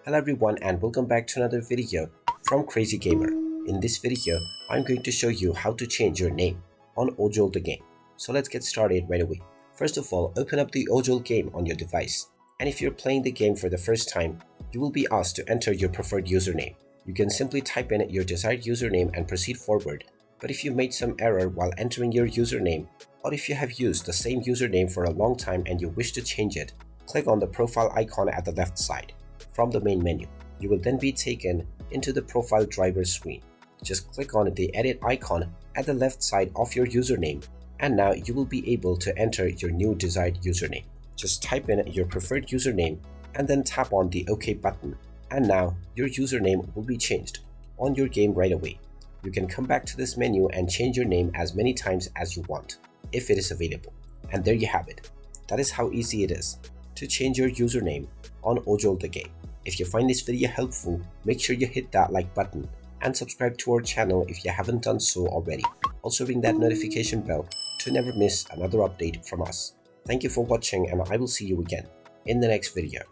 Hello everyone and welcome back to another video from Crazy Gamer. In this video, I'm going to show you how to change your name on Ojol the Game. So let's get started right away. First of all, open up the Ojol game on your device. And if you're playing the game for the first time, you will be asked to enter your preferred username. You can simply type in your desired username and proceed forward. But if you made some error while entering your username, or if you have used the same username for a long time and you wish to change it, click on the profile icon at the left side from the main menu. You will then be taken into the profile driver screen. Just click on the edit icon at the left side of your username, and now you will be able to enter your new desired username. Just type in your preferred username and then tap on the OK button, and now your username will be changed on your game right away. You can come back to this menu and change your name as many times as you want if it is available. And there you have it. That is how easy it is to change your username on Ojol the Game. If you find this video helpful, make sure you hit that like button and subscribe to our channel if you haven't done so already. Also ring that notification bell to never miss another update from us. Thank you for watching, and I will see you again in the next video.